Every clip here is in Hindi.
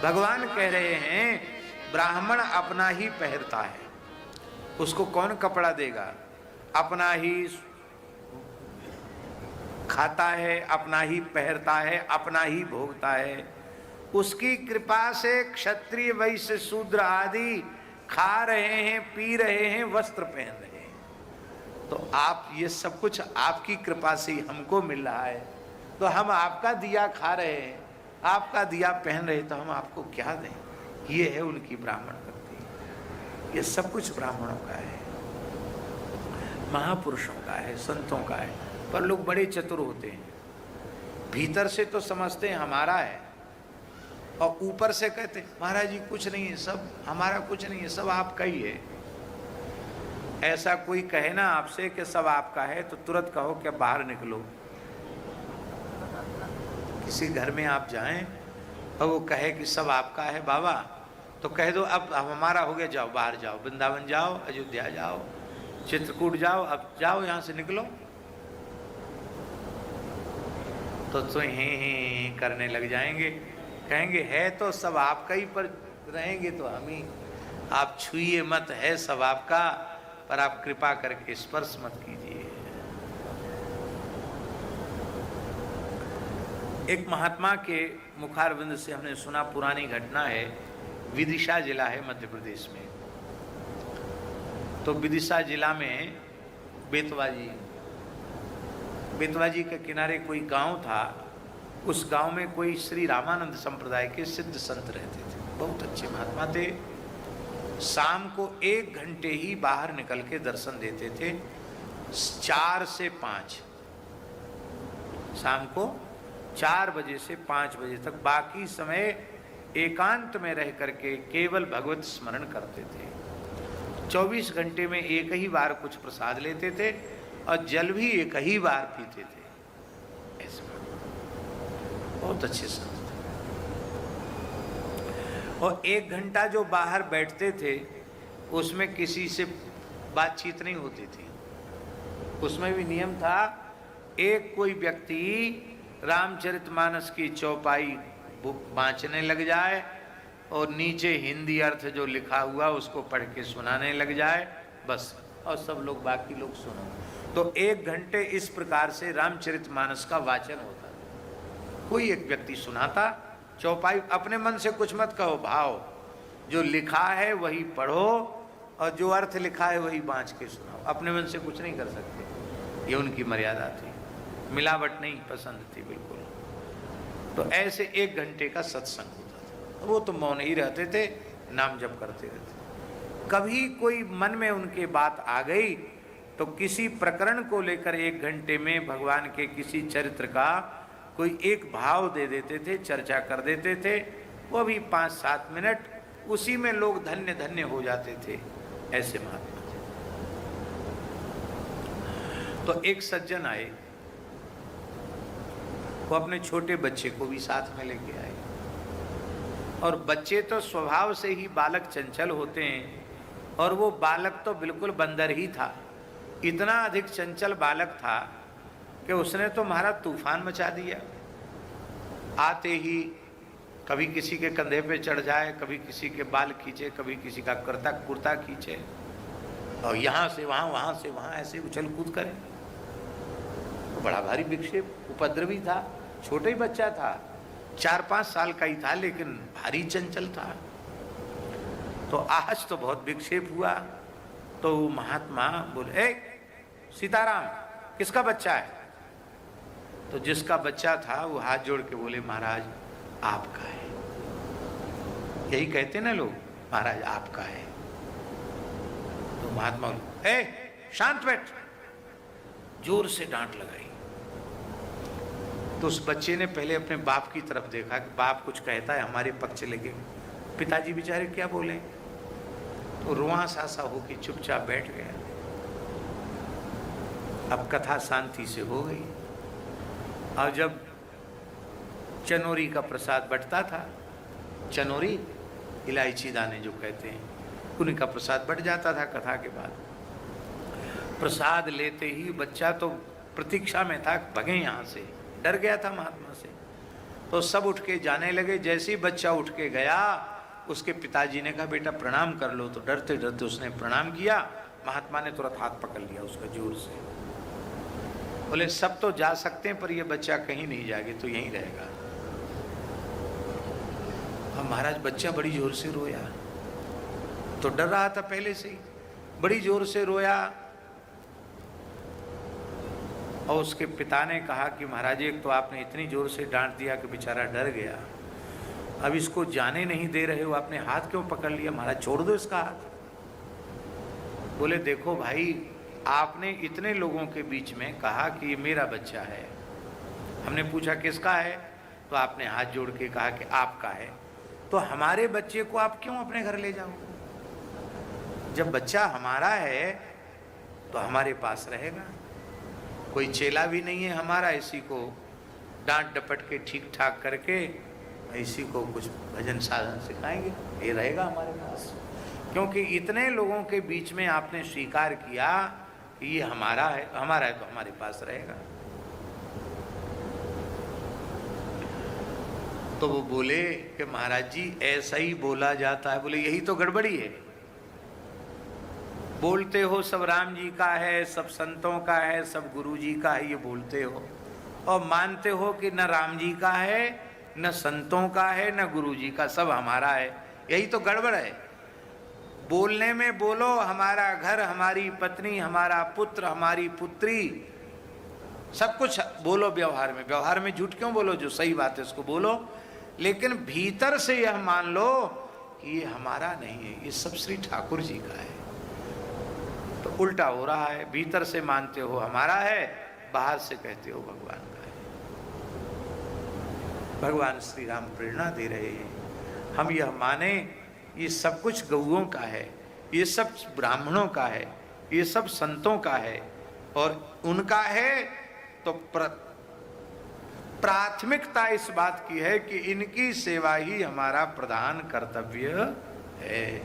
भगवान कह रहे हैं ब्राह्मण अपना ही पहनता है, उसको कौन कपड़ा देगा? अपना ही खाता है, अपना ही पहनता है, अपना ही भोगता है। उसकी कृपा से क्षत्रिय वैश्य शूद्र आदि खा रहे हैं, पी रहे हैं, वस्त्र पहन रहे हैं। तो आप ये सब कुछ आपकी कृपा से ही हमको मिल रहा है। तो हम आपका दिया खा रहे हैं, आपका दिया पहन रहे, तो हम आपको क्या दें? ये है उनकी ब्राह्मण भक्ति। ये सब कुछ ब्राह्मणों का है, महापुरुषों का है, संतों का है। पर लोग बड़े चतुर होते हैं, भीतर से तो समझते हैं हमारा है, और ऊपर से कहते महाराज जी कुछ नहीं है, सब हमारा कुछ नहीं है, सब आपका ही है। ऐसा कोई कहे ना आपसे कि सब आपका है, तो तुरंत कहो कि बाहर निकलो। किसी घर में आप जाएं और वो कहे कि सब आपका है बाबा, तो कह दो अब हमारा हो गया, जाओ बाहर जाओ, वृंदावन जाओ, अयोध्या जाओ, चित्रकूट जाओ, अब जाओ यहाँ से निकलो। तो हैं करने लग जाएंगे, कहेंगे है तो सब आपका ही, पर रहेंगे तो हम ही। आप छुइए मत, है सब आपका, पर आप कृपा करके स्पर्श मत कीजिए। एक महात्मा के मुखारविंद से हमने सुना, पुरानी घटना है, विदिशा जिला है मध्य प्रदेश में। तो विदिशा जिला में बेतवा जी के किनारे कोई गांव था। उस गांव में कोई श्री रामानंद संप्रदाय के सिद्ध संत रहते थे, बहुत अच्छे महात्मा थे। शाम को 1 घंटे ही बाहर निकल के दर्शन देते थे, 4 से 5, शाम को 4 बजे से 5 बजे तक। बाकी समय एकांत में रह करके केवल भगवत स्मरण करते थे। 24 घंटे में एक ही बार कुछ प्रसाद लेते थे और जल भी एक ही बार पीते थे। ऐसे बहुत अच्छे संत थे। और 1 घंटा जो बाहर बैठते थे उसमें किसी से बातचीत नहीं होती थी। उसमें भी नियम था, एक कोई व्यक्ति रामचरितमानस की चौपाई बाँचने लग जाए और नीचे हिंदी अर्थ जो लिखा हुआ उसको पढ़ के सुनाने लग जाए, बस, और सब लोग बाकी लोग सुनो। तो 1 घंटे इस प्रकार से रामचरितमानस का वाचन होता था। कोई एक व्यक्ति सुनाता, चौपाई, अपने मन से कुछ मत कहो, भाव जो लिखा है वही पढ़ो और जो अर्थ लिखा है वही बाँच के सुनाओ। अपने मन से कुछ नहीं कर सकते, ये उनकी मर्यादा थी। मिलावट नहीं पसंद थी बिल्कुल। तो ऐसे 1 घंटे का सत्संग होता था। वो तो मौन ही रहते थे, नाम जप करते रहते। कभी कोई मन में उनके बात आ गई तो किसी प्रकरण को लेकर 1 घंटे में भगवान के किसी चरित्र का कोई एक भाव दे देते थे, चर्चा कर देते थे। वो भी 5-7 मिनट, उसी में लोग धन्य धन्य हो जाते थे। ऐसे महात्मा थे। तो एक सज्जन आए, वो अपने छोटे बच्चे को भी साथ में लेके आए। और बच्चे तो स्वभाव से ही बालक चंचल होते हैं, और वो बालक तो बिल्कुल बंदर ही था। इतना अधिक चंचल बालक था कि उसने तो महाराज तूफान मचा दिया। आते ही कभी किसी के कंधे पे चढ़ जाए, कभी किसी के बाल खींचे, कभी किसी का कुर्ता खींचे, और यहाँ से वहाँ, वहाँ से वहाँ ऐसे उछल कूद करे। बड़ा भारी विक्षेप, उपद्रवी था, छोटा ही बच्चा था, 4-5 साल का ही था, लेकिन भारी चंचल था। तो आज तो बहुत विक्षेप हुआ। तो वो महात्मा बोले, ए सीताराम, किसका बच्चा है? तो जिसका बच्चा था वो हाथ जोड़ के बोले, महाराज आपका है। यही कहते ना लोग, महाराज आपका है। तो महात्मा बोले, ए शांत बैठ, जोर से डांट लगाई। तो उस बच्चे ने पहले अपने बाप की तरफ देखा कि बाप कुछ कहता है हमारे पक्ष लेके, पिताजी बेचारे क्या बोले। तो रुआ सासा होके चुपचाप बैठ गया। अब कथा शांति से हो गई। और जब चनोरी का प्रसाद बंटता था, चनोरी इलायची दाने जो कहते हैं, उन्हीं का प्रसाद बंट जाता था कथा के बाद। प्रसाद लेते ही बच्चा तो प्रतीक्षा में था, भगे यहाँ से, डर गया था महात्मा से। तो सब उठ के जाने लगे। जैसे ही बच्चा उठ के गया, उसके पिताजी ने कहा बेटा प्रणाम कर लो। तो डरते डरते उसने प्रणाम किया। महात्मा ने तुरंत हाथ पकड़ लिया उसका जोर से। बोले सब तो जा सकते हैं पर ये बच्चा कहीं नहीं जाएगा, तो यहीं रहेगा। अब महाराज बच्चा बड़ी जोर से रोया, तो डर रहा था पहले से ही, बड़ी जोर से रोया। और उसके पिता ने कहा कि महाराज एक तो आपने इतनी जोर से डांट दिया कि बेचारा डर गया, अब इसको जाने नहीं दे रहे हो, आपने हाथ क्यों पकड़ लिया? महाराज छोड़ दो इसका हाथ। बोले देखो भाई, आपने इतने लोगों के बीच में कहा कि ये मेरा बच्चा है। हमने पूछा किसका है, तो आपने हाथ जोड़ के कहा कि आपका है। तो हमारे बच्चे को आप क्यों अपने घर ले जाओ? जब बच्चा हमारा है तो हमारे पास रहेगा। कोई चेला भी नहीं है हमारा, इसी को डांट डपट के ठीक ठाक करके इसी को कुछ भजन साधन सिखाएंगे, ये रहेगा हमारे पास। क्योंकि इतने लोगों के बीच में आपने स्वीकार किया कि ये हमारा है तो हमारे पास रहेगा। तो वो बोले कि महाराज जी ऐसा ही बोला जाता है। बोले यही तो गड़बड़ी है। बोलते हो सब राम जी का है, सब संतों का है, सब गुरु जी का है, ये बोलते हो, और मानते हो कि न राम जी का है, न संतों का है, न गुरु जी का, सब हमारा है। यही तो गड़बड़ है। बोलने में बोलो हमारा घर, हमारी पत्नी, हमारा पुत्र, हमारी पुत्री, सब कुछ बोलो। व्यवहार में झूठ क्यों बोलो? जो सही बात है उसको बोलो, लेकिन भीतर से यह मान लो कि ये हमारा नहीं है, ये सब श्री ठाकुर जी का है। तो उल्टा हो रहा है, भीतर से मानते हो हमारा है, बाहर से कहते हो भगवान का है। भगवान श्री राम प्रेरणा दे रहे हैं, हम यह माने ये सब कुछ गौओं का है, ये सब ब्राह्मणों का है, ये सब संतों का है, और उनका है तो प्राथमिकता इस बात की है कि इनकी सेवा ही हमारा प्रधान कर्तव्य है,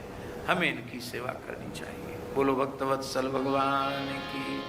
हमें इनकी सेवा करनी चाहिए। बोलो भक्तवत्सल भगवान की।